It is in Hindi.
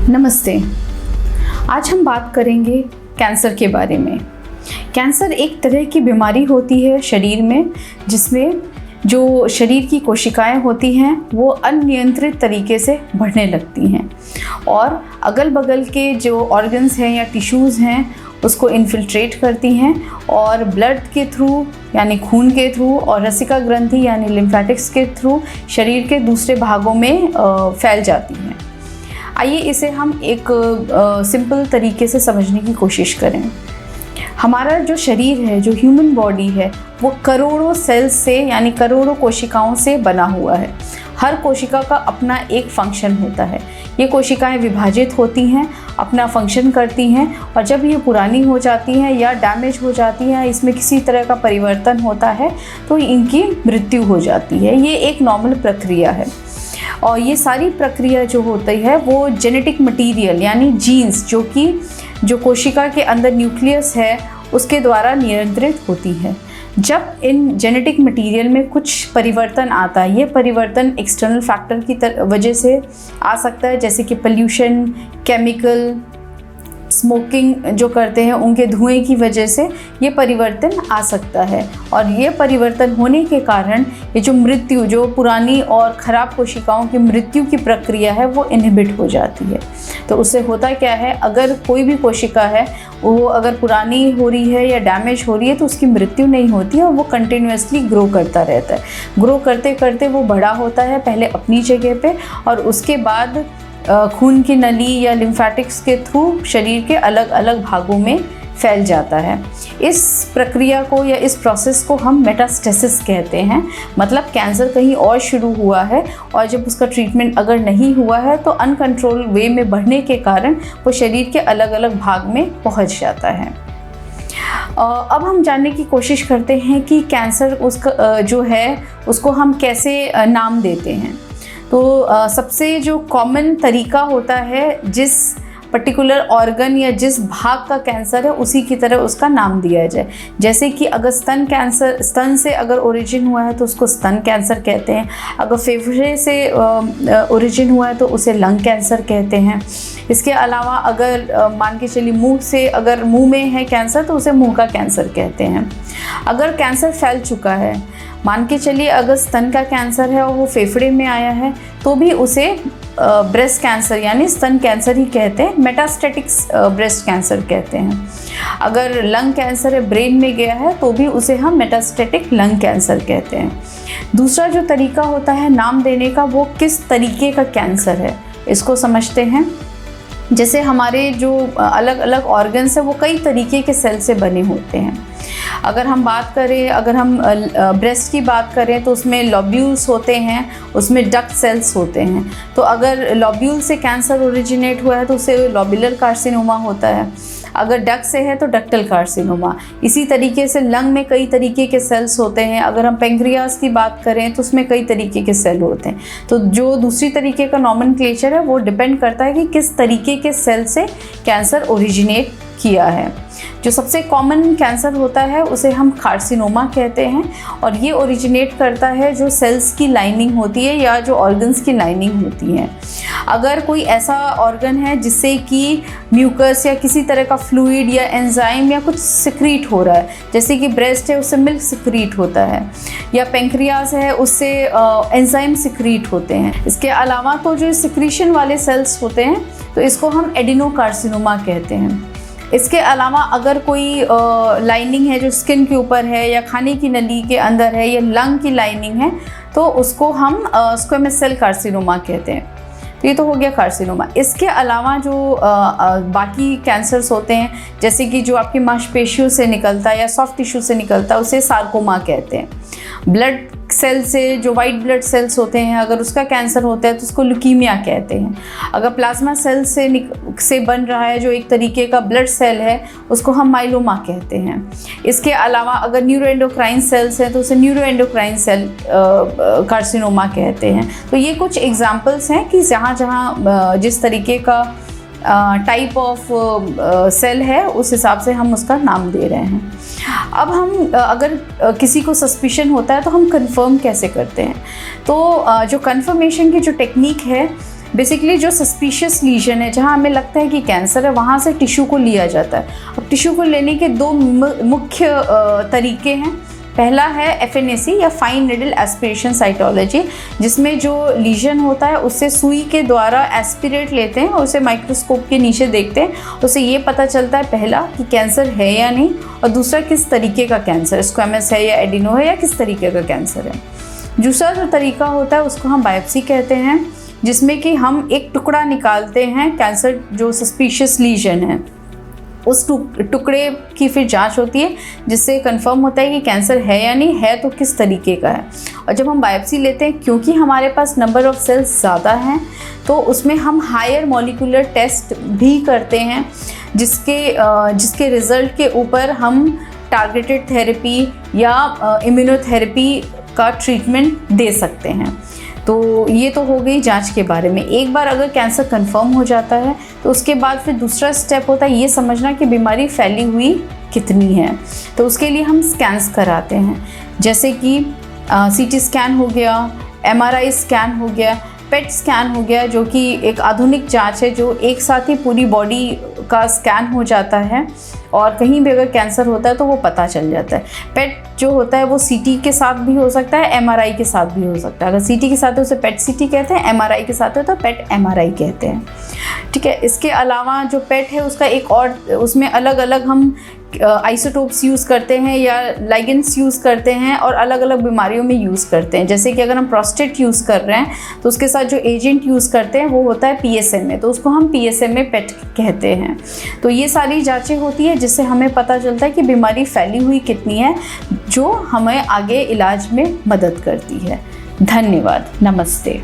नमस्ते। आज हम बात करेंगे कैंसर के बारे में। कैंसर एक तरह की बीमारी होती है शरीर में, जिसमें जो शरीर की कोशिकाएं होती हैं वो अनियंत्रित तरीके से बढ़ने लगती हैं और अगल बगल के जो ऑर्गन्स हैं या टिश्यूज़ हैं उसको इन्फिल्ट्रेट करती हैं और ब्लड के थ्रू यानी खून के थ्रू और रसिका ग्रंथि यानी लिम्फेटिक्स के थ्रू शरीर के दूसरे भागों में फैल जाती हैं। आइए इसे हम एक सिंपल तरीके से समझने की कोशिश करें। हमारा जो शरीर है, जो ह्यूमन बॉडी है, वो करोड़ों सेल्स से यानी करोड़ों कोशिकाओं से बना हुआ है। हर कोशिका का अपना एक फंक्शन होता है। ये कोशिकाएं विभाजित होती हैं, अपना फंक्शन करती हैं और जब ये पुरानी हो जाती हैं या डैमेज हो जाती हैं, इसमें किसी तरह का परिवर्तन होता है तो इनकी मृत्यु हो जाती है। ये एक नॉर्मल प्रक्रिया है और ये सारी प्रक्रिया जो होती है वो जेनेटिक मटेरियल यानी जीन्स जो कोशिका के अंदर न्यूक्लियस है उसके द्वारा नियंत्रित होती है। जब इन जेनेटिक मटेरियल में कुछ परिवर्तन आता है, ये परिवर्तन एक्सटर्नल फैक्टर की वजह से आ सकता है, जैसे कि पोल्यूशन, केमिकल, स्मोकिंग जो करते हैं उनके धुएं की वजह से ये परिवर्तन आ सकता है और ये परिवर्तन होने के कारण ये जो पुरानी और ख़राब कोशिकाओं की मृत्यु की प्रक्रिया है वो इनहिबिट हो जाती है। तो उससे होता क्या है, अगर कोई भी कोशिका है वो अगर पुरानी हो रही है या डैमेज हो रही है तो उसकी मृत्यु नहीं होती है और वो कंटिन्यूसली ग्रो करता रहता है। ग्रो करते करते वो बड़ा होता है, पहले अपनी जगह पे और उसके बाद खून की नली या लिम्फेटिक्स के थ्रू शरीर के अलग अलग भागों में फैल जाता है। इस प्रक्रिया को या इस प्रोसेस को हम मेटास्टेसिस कहते हैं। मतलब कैंसर कहीं और शुरू हुआ है और जब उसका ट्रीटमेंट अगर नहीं हुआ है तो अनकंट्रोल वे में बढ़ने के कारण वो शरीर के अलग अलग भाग में पहुंच जाता है। अब हम जानने की कोशिश करते हैं कि कैंसर उसका जो है उसको हम कैसे नाम देते हैं। तो सबसे जो कॉमन तरीका होता है, जिस पर्टिकुलर ऑर्गन या जिस भाग का कैंसर है उसी की तरह उसका नाम दिया जाए। जैसे कि अगर स्तन से अगर ओरिजिन हुआ है तो उसको स्तन कैंसर कहते हैं। अगर फेफड़े से ओरिजिन हुआ है तो उसे लंग कैंसर कहते हैं। इसके अलावा अगर मान के चलिए मुंह में है कैंसर तो उसे मुंह का कैंसर कहते हैं। अगर कैंसर फैल चुका है, मान के चलिए अगर स्तन का कैंसर है और वो फेफड़े में आया है तो भी उसे ब्रेस्ट कैंसर यानी स्तन कैंसर ही कहते हैं। मेटास्टेटिक ब्रेस्ट कैंसर कहते हैं। अगर लंग कैंसर है, ब्रेन में गया है तो भी उसे हम मेटास्टेटिक लंग कैंसर कहते हैं। दूसरा जो तरीका होता है नाम देने का, वो किस तरीके का कैंसर है इसको समझते हैं। जैसे हमारे जो अलग अलग ऑर्गन्स हैं वो कई तरीके के सेल से बने होते हैं। अगर हम ब्रेस्ट की बात करें तो उसमें लॉब्यूल्स होते हैं, उसमें डक्ट सेल्स होते हैं। तो अगर लॉब्यूल से कैंसर ओरिजिनेट हुआ है तो उसे लॉब्यूलर कार्सिनोमा होता है। अगर डक्ट से है तो डक्टल कार्सिनोमा। इसी तरीके से लंग में कई तरीके के सेल्स होते हैं। अगर हम पेंक्रियास की बात करें तो उसमें कई तरीके के सेल होते हैं। तो जो दूसरी तरीके का नॉमेनक्लेचर है वो डिपेंड करता है कि किस तरीके के सेल से कैंसर ओरिजिनेट किया है। जो सबसे कॉमन कैंसर होता है उसे हम कार्सिनोमा कहते हैं और ये ओरिजिनेट करता है जो सेल्स की लाइनिंग होती है या जो ऑर्गन्स की लाइनिंग होती है। अगर कोई ऐसा ऑर्गन है जिससे कि म्यूकस या किसी तरह का फ्लूइड या एंजाइम या कुछ सिक्रीट हो रहा है, जैसे कि ब्रेस्ट है उससे मिल्क सिक्रीट होता है या पेंक्रियास है उससे एंजाइम सिक्रीट होते हैं। इसके अलावा तो जो सिक्रीशन वाले सेल्स होते हैं तो इसको हम एडिनोकार्सिनोमा कहते हैं। इसके अलावा अगर कोई लाइनिंग है जो स्किन के ऊपर है या खाने की नली के अंदर है या लंग की लाइनिंग है तो उसको हम स्क्वेमस सेल कार्सिनोमा कहते हैं। तो ये तो हो गया कार्सिनोमा। इसके अलावा जो बाकी कैंसर्स होते हैं, जैसे कि जो आपकी मांसपेशियों से निकलता है या सॉफ्ट टिश्यू से निकलता है उसे सार्कोमा कहते हैं। ब्लड सेल से जो वाइट ब्लड सेल्स होते हैं अगर उसका कैंसर होता है तो उसको ल्यूकीमिया कहते हैं। अगर प्लाज्मा सेल से बन रहा है जो एक तरीके का ब्लड सेल है उसको हम माइलोमा कहते हैं। इसके अलावा अगर न्यूरोएंडोक्राइन सेल्स हैं तो उसे न्यूरोएंडोक्राइन सेल कार्सिनोमा कहते हैं। तो ये कुछ एग्जांपल्स हैं कि जहाँ जिस तरीके का टाइप ऑफ सेल है उस हिसाब से हम उसका नाम दे रहे हैं। अब हम अगर किसी को सस्पिशन होता है तो हम कंफर्म कैसे करते हैं? तो जो कंफर्मेशन की जो टेक्निक है बेसिकली जो सस्पिशियस लीजन है, जहाँ हमें लगता है कि कैंसर है, वहाँ से टिश्यू को लिया जाता है। अब टिश्यू को लेने के दो मुख्य तरीके हैं। पहला है FNAC या फाइन नीडल एस्पिरेशन साइटोलॉजी, जिसमें जो लीजन होता है उससे सुई के द्वारा एस्पिरेट लेते हैं और उसे माइक्रोस्कोप के नीचे देखते हैं। उससे ये पता चलता है पहला कि कैंसर है या नहीं, और दूसरा किस तरीके का कैंसर, स्क्वेमस है या एडिनो है या किस तरीके का कैंसर है। दूसरा जो तरीका होता है उसको हम बायोप्सी कहते हैं, जिसमें कि हम एक टुकड़ा निकालते हैं कैंसर जो सस्पिशियस लीजन है, उस टुकड़े की फिर जांच होती है, जिससे कंफर्म होता है कि कैंसर है या नहीं है, तो किस तरीके का है। और जब हम बायोप्सी लेते हैं, क्योंकि हमारे पास नंबर ऑफ़ सेल्स ज़्यादा हैं, तो उसमें हम हायर मॉलिक्यूलर टेस्ट भी करते हैं, जिसके रिज़ल्ट के ऊपर हम टारगेटेड थेरेपी या इम्यूनोथेरेपी का ट्रीटमेंट दे सकते हैं। तो ये तो हो गई जांच के बारे में। एक बार अगर कैंसर कंफर्म हो जाता है तो उसके बाद फिर दूसरा स्टेप होता है ये समझना कि बीमारी फैली हुई कितनी है। तो उसके लिए हम स्कैन्स कराते हैं, जैसे कि CT स्कैन हो गया, MRI स्कैन हो गया, PET स्कैन हो गया, जो कि एक आधुनिक जांच है जो एक साथ ही पूरी बॉडी का स्कैन हो जाता है और कहीं भी अगर कैंसर होता है तो वो पता चल जाता है। PET जो होता है वो CT के साथ भी हो सकता है, MRI के साथ भी हो सकता है। अगर CT के साथ है उसे PET CT कहते हैं, MRI के साथ है तो PET MRI कहते हैं। ठीक है। इसके अलावा जो PET है उसका एक और, उसमें अलग अलग हम आइसोटोप्स यूज़ करते हैं या लाइगेंड्स यूज़ करते हैं और अलग अलग बीमारियों में यूज़ करते हैं। जैसे कि अगर हम प्रोस्टेट यूज़ कर रहे हैं तो उसके साथ जो एजेंट यूज़ करते हैं वो होता है PSMA, तो उसको हम PSMA PET कहते हैं। तो ये सारी जांचें होती है जिससे हमें पता चलता है कि बीमारी फैली हुई कितनी है, जो हमें आगे इलाज में मदद करती है। धन्यवाद। नमस्ते।